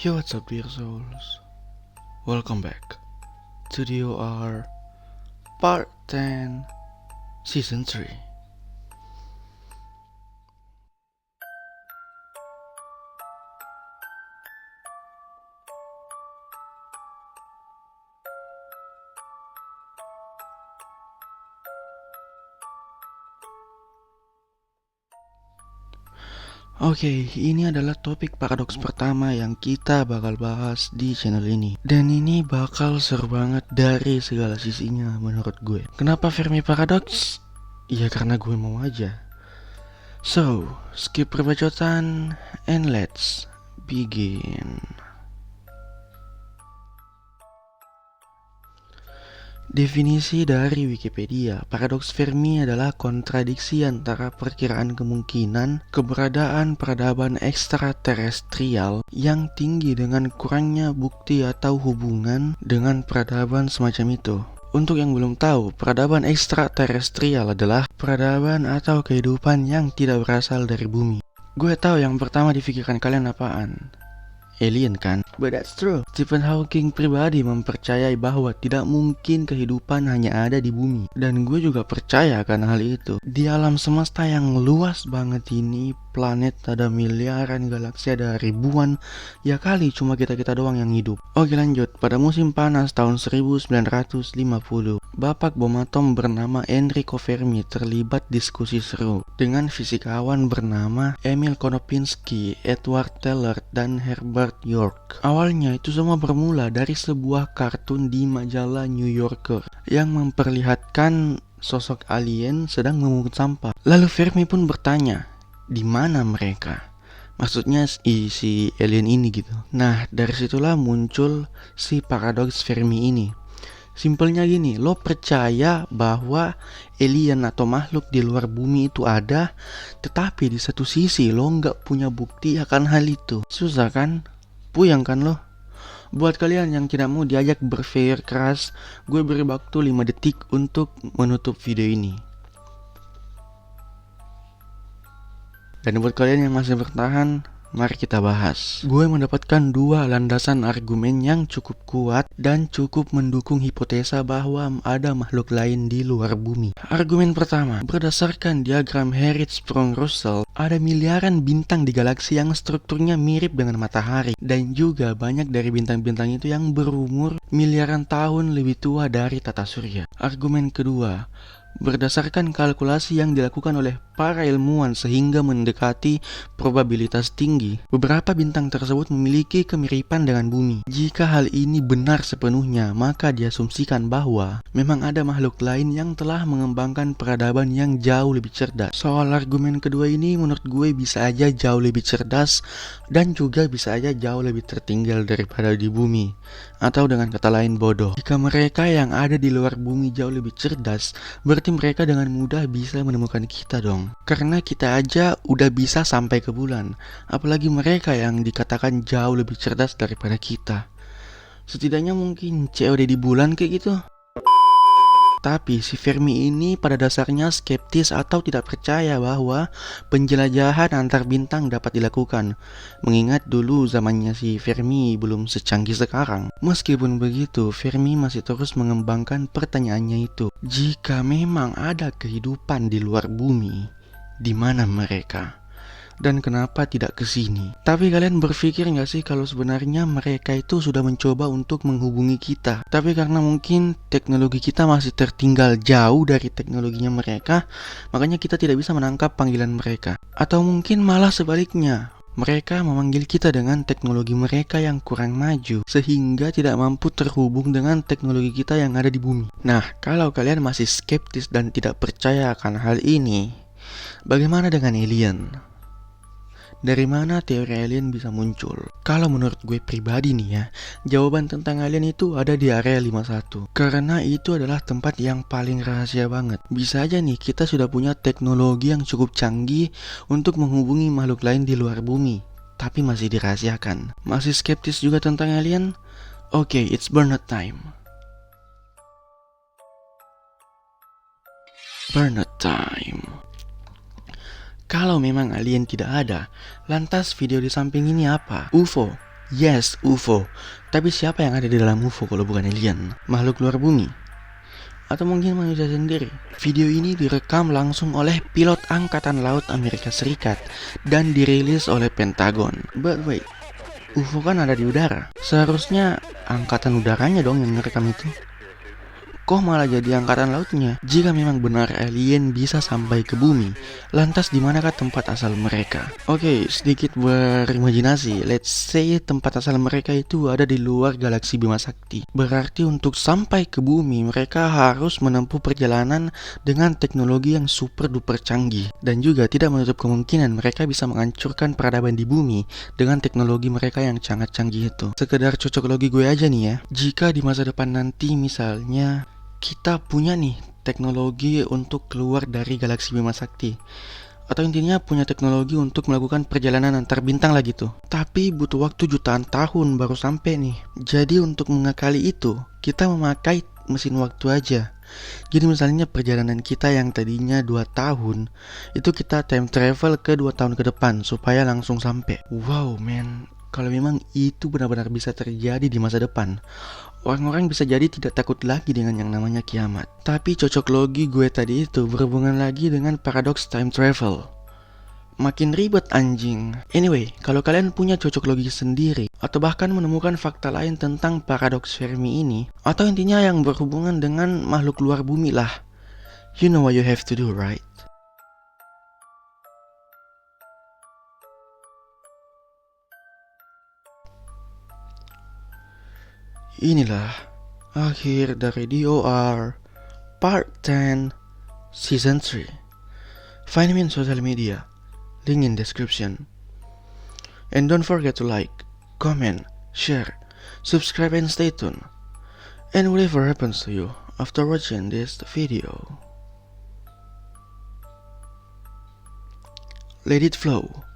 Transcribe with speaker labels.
Speaker 1: Yo, what's up dear souls? Welcome back to the OR Part 10 Season 3. Oke, ini adalah topik paradoks pertama yang kita bakal bahas di channel ini. Dan ini bakal seru banget dari segala sisinya menurut gue. Kenapa Fermi paradoks? Ya karena gue mau aja. So, skip perbacotan and let's begin. Definisi dari Wikipedia, paradoks Fermi adalah kontradiksi antara perkiraan kemungkinan keberadaan peradaban ekstraterestrial yang tinggi dengan kurangnya bukti atau hubungan dengan peradaban semacam itu. Untuk yang belum tahu, peradaban ekstraterestrial adalah peradaban atau kehidupan yang tidak berasal dari bumi. Gue tahu yang pertama difikirkan kalian apaan? Alien kan? But that's true. Stephen Hawking pribadi mempercayai bahwa tidak mungkin kehidupan hanya ada di bumi. Dan gue juga percaya akan hal itu. Di alam semesta yang luas banget ini, planet ada miliaran, galaksi ada ribuan. Ya kali cuma kita-kita doang yang hidup. Oke lanjut, pada musim panas tahun 1950, Bapak bom atom bernama Enrico Fermi terlibat diskusi seru dengan fisikawan bernama Emil Konopinski, Edward Teller, dan Herbert York. Awalnya itu semua bermula dari sebuah kartun di majalah New Yorker yang memperlihatkan sosok alien sedang memungut sampah. Lalu Fermi pun bertanya, di mana mereka? Maksudnya si alien ini gitu. Nah, dari situlah muncul si paradoks Fermi ini. Simpelnya gini, lo percaya bahwa alien atau makhluk di luar bumi itu ada, tetapi di satu sisi lo nggak punya bukti akan hal itu. Susah kan? Puyeng kan lo? Buat kalian yang tidak mau diajak berpikir keras, gue beri waktu 5 detik untuk menutup video ini. Dan buat kalian yang masih bertahan, mari kita bahas. Gue mendapatkan dua landasan argumen yang cukup kuat dan cukup mendukung hipotesa bahwa ada makhluk lain di luar bumi. Argumen pertama, berdasarkan diagram Hertzsprung-Russell, ada miliaran bintang di galaksi yang strukturnya mirip dengan matahari. Dan juga banyak dari bintang-bintang itu yang berumur miliaran tahun lebih tua dari tata surya. Argumen kedua, berdasarkan kalkulasi yang dilakukan oleh para ilmuwan sehingga mendekati probabilitas tinggi, beberapa bintang tersebut memiliki kemiripan dengan bumi. Jika hal ini benar sepenuhnya, maka diasumsikan bahwa memang ada makhluk lain yang telah mengembangkan peradaban yang jauh lebih cerdas. Soal argumen kedua ini menurut gue bisa aja jauh lebih cerdas dan juga bisa aja jauh lebih tertinggal daripada di bumi. Atau dengan kata lain bodoh. Jika mereka yang ada di luar bumi jauh lebih cerdas, berarti mereka dengan mudah bisa menemukan kita dong. Karena kita aja udah bisa sampai ke bulan, apalagi mereka yang dikatakan jauh lebih cerdas daripada kita. Setidaknya mungkin COD di bulan kayak gitu. Tapi si Fermi ini pada dasarnya skeptis atau tidak percaya bahwa penjelajahan antar bintang dapat dilakukan. Mengingat dulu zamannya si Fermi belum secanggih sekarang. Meskipun begitu, Fermi masih terus mengembangkan pertanyaannya itu. Jika memang ada kehidupan di luar bumi, di mana mereka? Dan kenapa tidak ke sini? Tapi kalian berpikir nggak sih kalau sebenarnya mereka itu sudah mencoba untuk menghubungi kita, tapi karena mungkin teknologi kita masih tertinggal jauh dari teknologinya mereka, makanya kita tidak bisa menangkap panggilan mereka. Atau mungkin malah sebaliknya, mereka memanggil kita dengan teknologi mereka yang kurang maju, sehingga tidak mampu terhubung dengan teknologi kita yang ada di bumi. Nah, kalau kalian masih skeptis dan tidak percaya akan hal ini, bagaimana dengan alien? Dari mana teori alien bisa muncul? Kalau menurut gue pribadi nih ya, jawaban tentang alien itu ada di area 51. Karena itu adalah tempat yang paling rahasia banget. Bisa aja nih kita sudah punya teknologi yang cukup canggih untuk menghubungi makhluk lain di luar bumi, tapi masih dirahasiakan. Masih skeptis juga tentang alien? Oke, it's burnout time. Burnout time. Kalau memang alien tidak ada, lantas video di samping ini apa? UFO, Yes, UFO. Tapi siapa yang ada di dalam UFO kalau bukan alien? Makhluk luar bumi? Atau mungkin manusia sendiri? Video ini direkam langsung oleh pilot Angkatan Laut Amerika Serikat dan dirilis oleh Pentagon. But wait, UFO kan ada di udara. Seharusnya angkatan udaranya dong yang ngerekam itu. Kok malah jadi angkatan lautnya? Jika memang benar alien bisa sampai ke bumi, lantas di manakah tempat asal mereka? Oke, sedikit berimajinasi. Let's say tempat asal mereka itu ada di luar galaksi Bima Sakti. Berarti untuk sampai ke bumi, mereka harus menempuh perjalanan dengan teknologi yang super duper canggih. Dan juga tidak menutup kemungkinan mereka bisa menghancurkan peradaban di bumi dengan teknologi mereka yang sangat canggih itu. Sekedar cocok logi gue aja nih ya. Jika di masa depan nanti misalnya kita punya nih teknologi untuk keluar dari galaksi Bima Sakti, atau intinya punya teknologi untuk melakukan perjalanan antar bintang lah gitu. Tapi butuh waktu jutaan tahun baru sampai nih. Jadi untuk mengakali itu, kita memakai mesin waktu aja. Jadi misalnya perjalanan kita yang tadinya 2 tahun, itu kita time travel ke 2 tahun ke depan supaya langsung sampai. Wow man, kalau memang itu benar-benar bisa terjadi di masa depan, orang-orang bisa jadi tidak takut lagi dengan yang namanya kiamat. Tapi cocok logi gue tadi itu berhubungan lagi dengan paradoks time travel. Makin ribet anjing. Anyway, kalau kalian punya cocok logi sendiri, atau bahkan menemukan fakta lain tentang paradoks Fermi ini, atau intinya yang berhubungan dengan makhluk luar bumi lah, you know what you have to do, right? Inilah akhir dari DOR Part 10 Season 3. Find me in social media, link in description. And don't forget to like, comment, share, subscribe and stay tuned. And whatever happens to you after watching this video, let it flow.